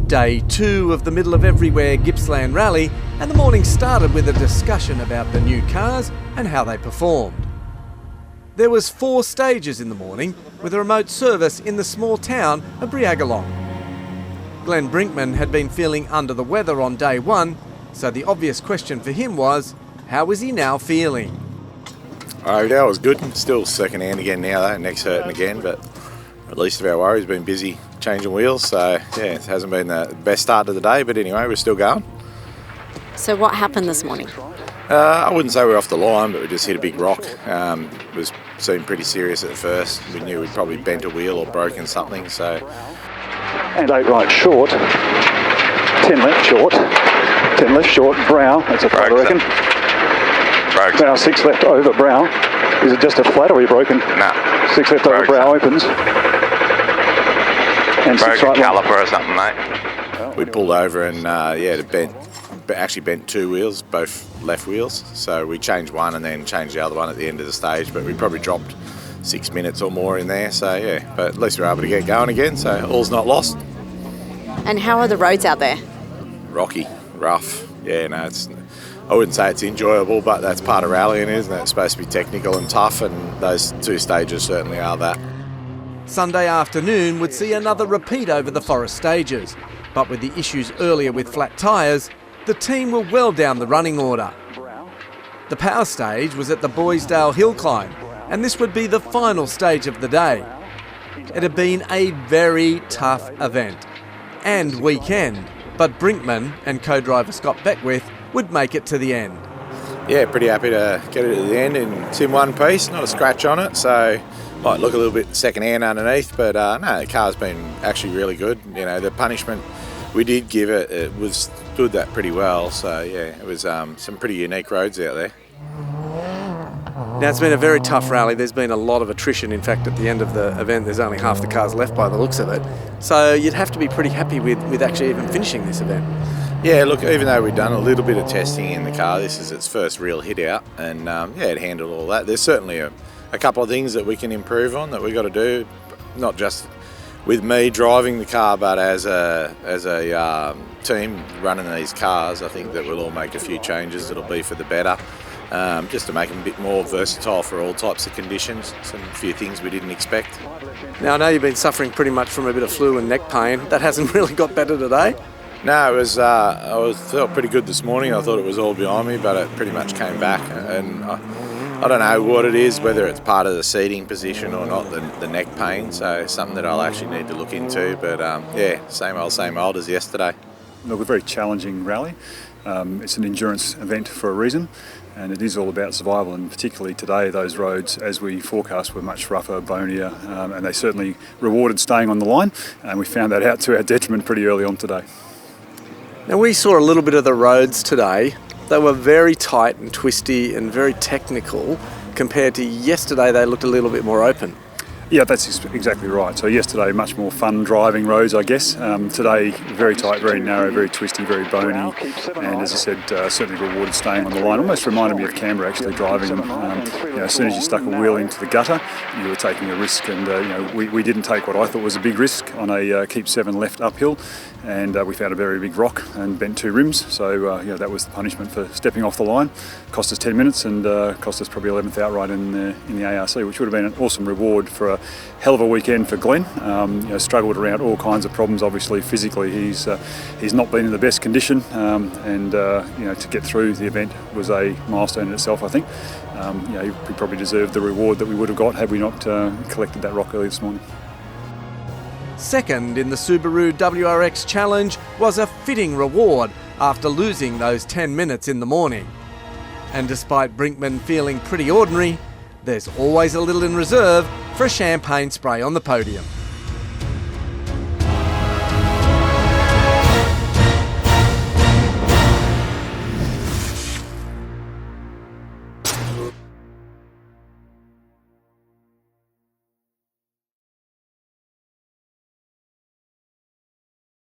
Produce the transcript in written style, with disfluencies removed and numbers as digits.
Day 2 of the Middle of Everywhere Gippsland Rally, and the morning started with a discussion about the new cars and how they performed. There was 4 stages in the morning, with a remote service in the small town of Brinkman. Glenn Brinkman had been feeling under the weather on day 1, so the obvious question for him was, how is he now feeling? That was good. Still second hand again now though, neck's hurting again, but at least of our worries, been busy changing wheels, so yeah, it hasn't been the best start to the day, but anyway, we're still going. So what happened this morning? I wouldn't say we're off the line, but we just hit a big rock. It seemed pretty serious at first. We knew we'd probably bent a wheel or broken something, so... And 8 right short, 10 left short, 10 left short, brow, that's a flat I reckon. Now 6 left over brow. Is it just a flat or are you broken? No. 6 left over brow opens. And 6 right caliper or something, mate. We pulled over and actually bent 2 wheels, both left wheels. So we changed one and then changed the other one at the end of the stage, but we probably dropped 6 minutes or more in there. So yeah, but at least we were able to get going again, so all's not lost. And how are the roads out there? Rocky, rough. Yeah, no, I wouldn't say it's enjoyable, but that's part of rallying, isn't it? It's supposed to be technical and tough, and those 2 stages certainly are that. Sunday afternoon would see another repeat over the forest stages, but with the issues earlier with flat tyres, the team were well down the running order. The power stage was at the Boysdale Hill Climb, and this would be the final stage of the day. It had been a very tough event and weekend, but Brinkman and co-driver Scott Beckwith would make it to the end. Yeah, pretty happy to get it to the end, and it's in one piece, not a scratch on it, so might look a little bit second hand underneath, but no, the car's been actually really good. You know, the punishment we did give it stood that pretty well, so yeah, it was some pretty unique roads out there. Now, it's been a very tough rally. There's been a lot of attrition. In fact, at the end of the event, there's only half the cars left by the looks of it. So you'd have to be pretty happy with actually even finishing this event. Yeah, look, even though we've done a little bit of testing in the car, this is its first real hit out, and yeah, it handled all that. There's certainly a couple of things that we can improve on that we've got to do, not just with me driving the car, but as a team running these cars. I think that we'll all make a few changes that'll be for the better, just to make them a bit more versatile for all types of conditions. Some few things we didn't expect. Now, I know you've been suffering pretty much from a bit of flu and neck pain. That hasn't really got better today? No, it was. I felt pretty good this morning. I thought it was all behind me, but it pretty much came back. And I don't know what it is, whether it's part of the seating position or not, the neck pain. So it's something that I'll actually need to look into. But yeah, same old as yesterday. Look, a very challenging rally. It's an endurance event for a reason, and it is all about survival, and particularly today those roads, as we forecast, were much rougher, bonier, and they certainly rewarded staying on the line, and we found that out to our detriment pretty early on today. Now, we saw a little bit of the roads today. They were very tight and twisty and very technical. Compared to yesterday, they looked a little bit more open. Yeah, that's exactly right. So yesterday, much more fun driving roads, I guess. Today, very tight, very narrow, very twisty, very bony. And as I said, certainly rewarded staying on the line. Almost reminded me of Canberra actually driving them. As soon as you stuck a wheel into the gutter, you were taking a risk. And we didn't take what I thought was a big risk on a keep 7 left uphill. And we found a very big rock and bent 2 rims. So that was the punishment for stepping off the line. Cost us 10 minutes and cost us probably 11th outright in the ARC, which would have been an awesome reward for a hell of a weekend for Glenn. Struggled around all kinds of problems. Obviously, physically, he's not been in the best condition, and to get through the event was a milestone in itself. I think he probably deserved the reward that we would have got had we not collected that rock early this morning. Second in the Subaru WRX Challenge was a fitting reward after losing those 10 minutes in the morning. And despite Brinkman feeling pretty ordinary, there's always a little in reserve for a champagne spray on the podium.